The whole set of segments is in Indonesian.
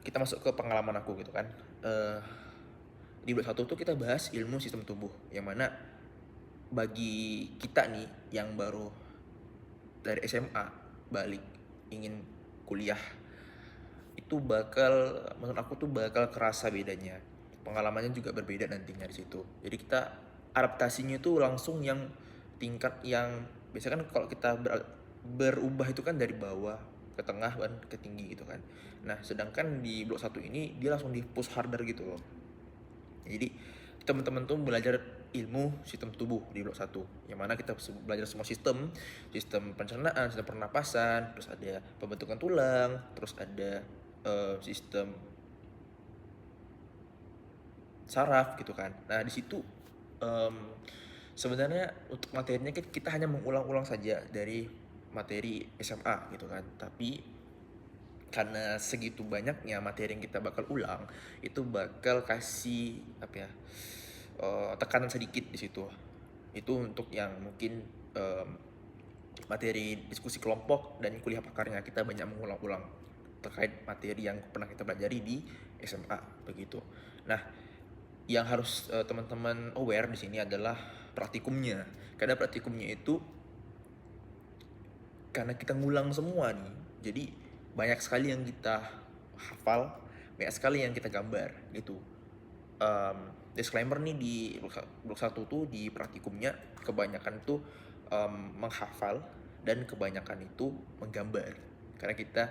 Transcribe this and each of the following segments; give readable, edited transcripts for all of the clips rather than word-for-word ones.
kita masuk ke pengalaman aku gitu kan. Eee, di blok satu tuh kita bahas ilmu sistem tubuh, yang mana bagi kita nih yang baru dari SMA balik ingin kuliah, itu menurut aku tuh bakal kerasa bedanya. Pengalamannya juga berbeda nantinya di situ. Jadi kita adaptasinya itu langsung yang tingkat yang biasanya kan kalau kita berubah itu kan dari bawah ke tengah dan ke tinggi gitu kan. Nah, sedangkan di blok satu ini dia langsung di push harder gitu loh. Jadi teman-teman tuh belajar ilmu sistem tubuh di blok satu, yang mana kita belajar semua sistem, sistem pencernaan, sistem pernapasan, terus ada pembentukan tulang, terus ada sistem saraf gitu kan. Nah di situ em, sebenarnya untuk materinya kita hanya mengulang-ulang saja dari materi SMA gitu kan, tapi karena segitu banyaknya materi yang kita bakal ulang, itu bakal kasih apa ya, tekanan sedikit di situ. Itu untuk yang mungkin em, materi diskusi kelompok dan kuliah pakarnya kita banyak mengulang-ulang terkait materi yang pernah kita pelajari di SMA begitu. Nah, yang harus teman-teman aware di sini adalah praktikumnya. Karena praktikumnya itu karena kita ngulang semua nih, jadi banyak sekali yang kita hafal, banyak sekali yang kita gambar gitu. Disclaimer nih, di blok 1 tuh di praktikumnya kebanyakan tuh menghafal dan kebanyakan itu menggambar. Karena kita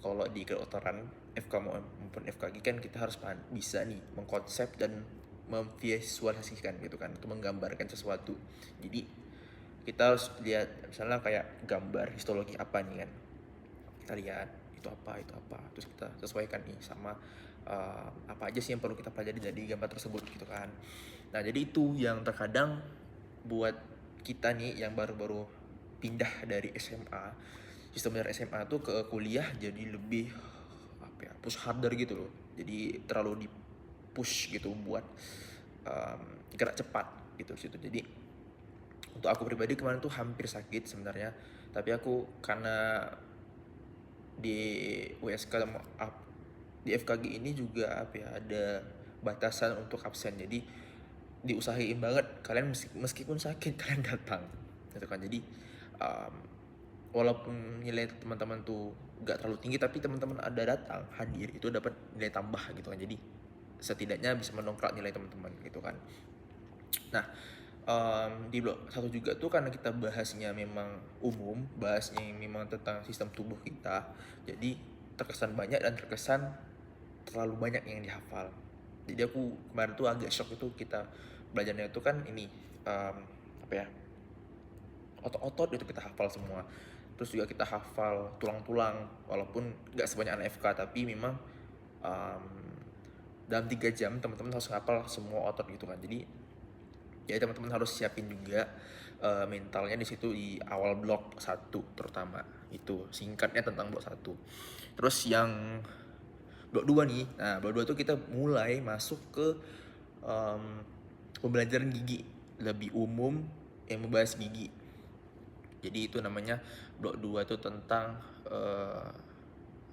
kalau di kedokteran FK maupun FKG kan kita harus bisa nih mengkonsep dan memvisualisasikan gitu kan, untuk menggambarkan sesuatu. Jadi kita harus lihat misalnya kayak gambar histologi apa nih kan, kita lihat itu apa terus kita sesuaikan nih sama apa aja sih yang perlu kita pelajari dari gambar tersebut gitu kan. Nah jadi itu yang terkadang buat kita nih yang baru-baru pindah dari SMA, sistem dari SMA tuh ke kuliah, jadi lebih apa ya, push harder gitu loh. Jadi terlalu di push gitu buat um, gerak cepat gitu situ. Jadi untuk aku pribadi kemarin tuh hampir sakit sebenarnya, tapi aku karena di WSK di FKG ini juga apa ya, ada batasan untuk absen, jadi diusahain banget kalian meskipun sakit kalian datang gitu kan. Jadi um, walaupun nilai teman-teman tuh gak terlalu tinggi, tapi teman-teman ada datang hadir itu dapat nilai tambah gitu kan. Jadi setidaknya bisa mendongkrak nilai teman-teman gitu kan. Nah, di blok satu juga tuh karena kita bahasnya memang umum, bahasnya memang tentang sistem tubuh kita, jadi terkesan banyak dan terkesan terlalu banyak yang dihafal. Jadi aku kemarin tuh agak shock, itu kita belajarnya itu kan ini apa ya, otot-otot itu kita hafal semua. Terus juga kita hafal tulang-tulang, walaupun nggak sebanyak anak FK, tapi memang um, dalam 3 jam teman-teman harus hafal semua otot gitu kan. Jadi teman-teman harus siapin juga mentalnya di situ di awal blok satu terutama. Itu singkatnya tentang blok satu. Terus yang blok 2 nih. Nah, blok 2 tuh kita mulai masuk ke um, pembelajaran gigi lebih umum yang membahas gigi. Jadi itu namanya blok 2 itu tentang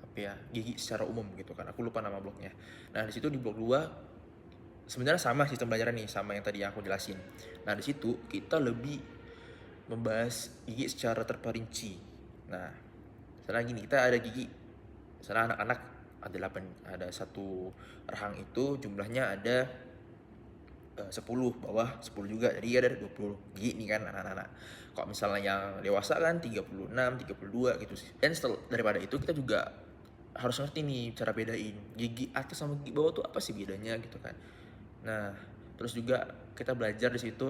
apa ya, gigi secara umum gitu kan. Aku lupa nama bloknya. Nah, di situ di blok 2 sebenarnya sama sistem belajaran nih, sama yang tadi yang aku jelasin. Nah, di situ kita lebih membahas gigi secara terperinci. Nah, misalnya gini, kita ada gigi, misalnya anak-anak ada 8, ada satu rahang itu jumlahnya ada 10, bawah 10 juga, jadi ada 20 gigi nih kan anak-anak. Kalau misalnya yang dewasa kan 36, 32 gitu sih. Dan daripada itu kita juga harus ngerti nih cara bedain gigi atas sama gigi bawah tuh apa sih bedanya gitu kan. Nah, terus juga kita belajar di situ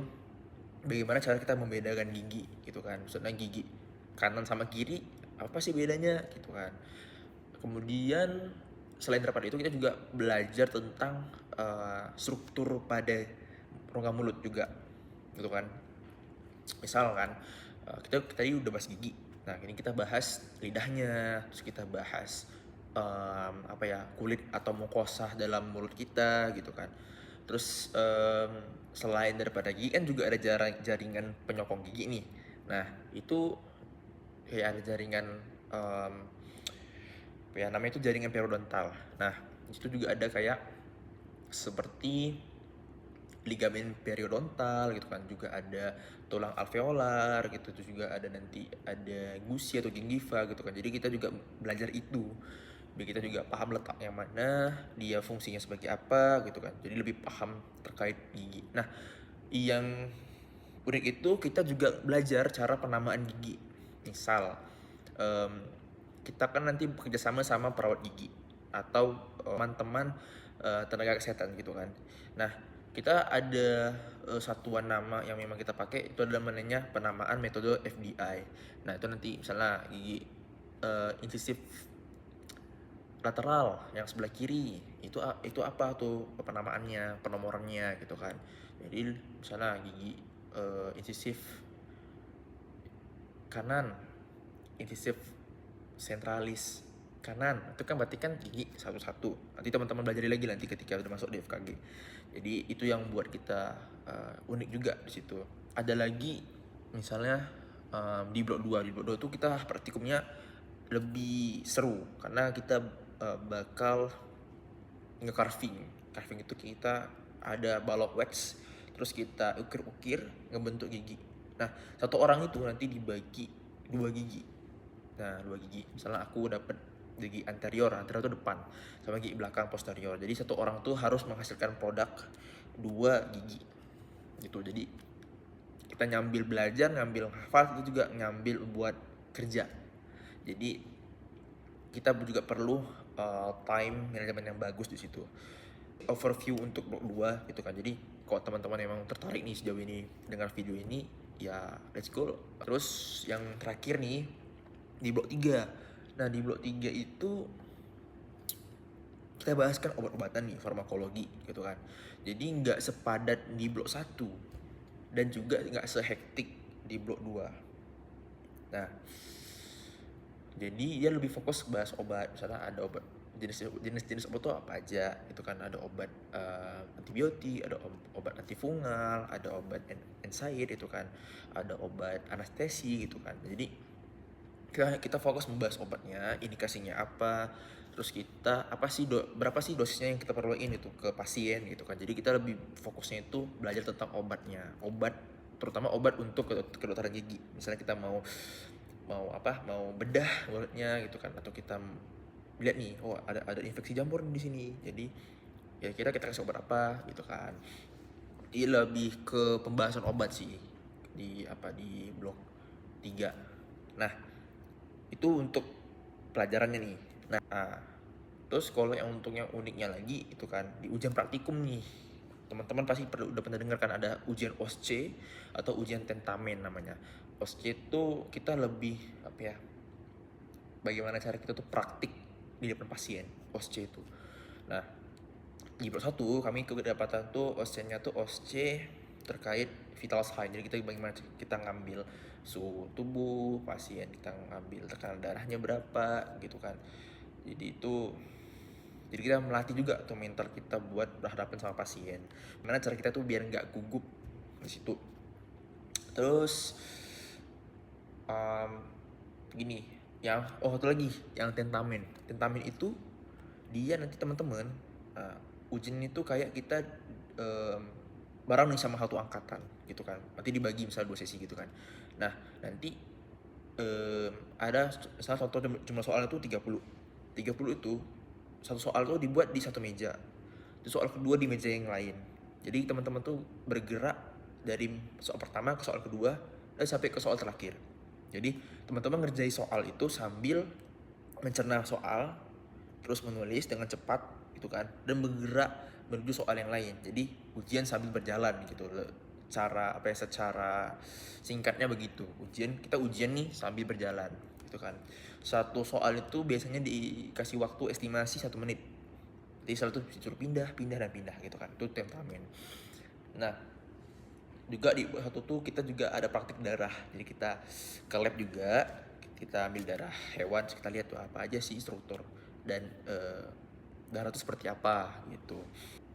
bagaimana cara kita membedakan gigi gitu kan. Maksudnya gigi kanan sama kiri apa sih bedanya gitu kan. Kemudian selain daripada itu kita juga belajar tentang struktur pada rongga mulut juga gitu kan. Misal kan kita tadi udah bahas gigi, nah ini kita bahas lidahnya, terus kita bahas apa ya, kulit atau mukosa dalam mulut kita gitu kan. Terus selain daripada gigi kan juga ada jaringan penyokong gigi nih. Nah itu kayak ada jaringan um, ya namanya itu jaringan periodontal. Nah itu juga ada kayak seperti ligamen periodontal gitu kan, juga ada tulang alveolar gitu, terus juga ada nanti ada gusi atau gingiva gitu kan. Jadi kita juga belajar itu biar kita juga paham letaknya mana, dia fungsinya sebagai apa gitu kan, jadi lebih paham terkait gigi. Nah yang unik itu kita juga belajar cara penamaan gigi. Misal kita kan nanti bekerja sama sama perawat gigi atau teman-teman tenaga kesehatan gitu kan. Nah kita ada satuan nama yang memang kita pakai, itu adalah namanya penamaan metode FDI. Nah itu nanti misalnya gigi incisif lateral yang sebelah kiri itu apa tuh penamaannya, penomorannya gitu kan. Jadi misalnya gigi incisif kanan, incisif sentralis kanan, itu kan berarti kan gigi satu-satu. Nanti teman-teman belajar lagi nanti ketika udah masuk di FKG. Jadi itu yang buat kita unik juga di situ. Ada lagi misalnya di blok 2 itu kita praktikumnya lebih seru karena kita bakal nge-carving. Carving itu kita ada balok wax, terus kita ukir-ukir ngebentuk gigi. Nah, satu orang itu nanti dibagi 2 gigi. Nah, 2 gigi. Misalnya aku dapat gigi anterior itu depan, sama gigi belakang posterior. Jadi satu orang tuh harus menghasilkan produk 2 gigi. Gitu. Jadi kita nyambil belajar, ngambil hafal, itu juga ngambil buat kerja. Jadi kita juga perlu time management yang bagus di situ. Overview untuk blok 2 gitu kan. Jadi kalau teman-teman memang tertarik nih sejauh ini dengar video ini, ya let's go. Terus yang terakhir nih di blok 3. Nah, di blok 3 itu kita bahaskan obat-obatan nih, farmakologi gitu kan. Jadi nggak sepadat di blok 1 dan juga nggak sehektik di blok 2. Nah, jadi dia lebih fokus bahas obat. Misalnya ada obat jenis-jenis obat tuh apa aja itu kan. Ada obat antibiotik, ada obat antifungal, ada obat NSAID itu kan, ada obat anestesi gitu kan. Jadi kita fokus membahas obatnya, indikasinya apa, terus kita berapa sih dosisnya yang kita perluin itu ke pasien gitu kan. Jadi kita lebih fokusnya itu belajar tentang obatnya, terutama obat untuk kedokteran gigi. Misalnya kita mau bedah mulutnya gitu kan, atau kita lihat nih, oh ada infeksi jamur di sini, jadi ya kita kasih obat apa gitu kan. Jadi lebih ke pembahasan obat sih di blok 3. Nah itu untuk pelajarannya nih. Nah terus kalau yang uniknya lagi itu kan di ujian praktikum nih, teman-teman pasti udah pernah dengar kan ada ujian OSCE atau ujian tentamen namanya. OSCE itu kita lebih bagaimana cara kita tuh praktik di depan pasien, OSCE itu. Nah di blok 1 kami kedapatan tuh OSCE-nya tuh OSCE terkait vital sign. Jadi kita bagaimana kita ngambil suhu tubuh pasien, kita ngambil tekanan darahnya berapa gitu kan. Jadi kita melatih juga tuh mental kita buat berhadapan sama pasien. Gimana cara kita tuh biar nggak gugup di situ. Terus gini, satu lagi yang tentamen. Tentamen itu dia nanti teman-teman ujian itu kayak kita bareng nih sama satu angkatan gitu kan. Nanti dibagi misalnya 2 sesi gitu kan. Nah nanti ada salah satu jumlah soalnya tuh 30 itu satu soal tuh dibuat di satu meja, terus soal kedua di meja yang lain. Jadi teman-teman tuh bergerak dari soal pertama ke soal kedua dan sampai ke soal terakhir. Jadi teman-teman ngerjain soal itu sambil mencerna soal, terus menulis dengan cepat gitu kan, dan bergerak menuju soal yang lain. Jadi ujian sambil berjalan gitu. Secara singkatnya begitu. Kita ujian nih sambil berjalan gitu kan. Satu soal itu biasanya dikasih waktu estimasi 1 menit. Jadi selalu tuh disuruh pindah gitu kan. Itu tentamen. Nah juga di satu tuh kita juga ada praktik darah. Jadi kita ke lab juga, kita ambil darah hewan, kita lihat tuh apa aja sih struktur dan darah itu seperti apa gitu.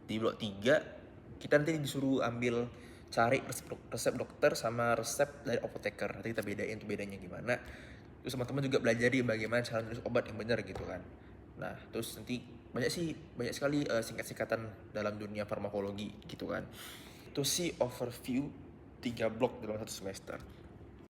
Di blok 3 kita nanti disuruh cari resep dokter sama resep dari apoteker. Nanti kita bedain tuh bedanya gimana. Terus teman-teman juga belajar bagaimana cara nulis obat yang benar gitu kan. Nah, terus nanti banyak sekali singkat-singkatan dalam dunia farmakologi gitu kan. Itu sih overview 3 blok dalam satu semester.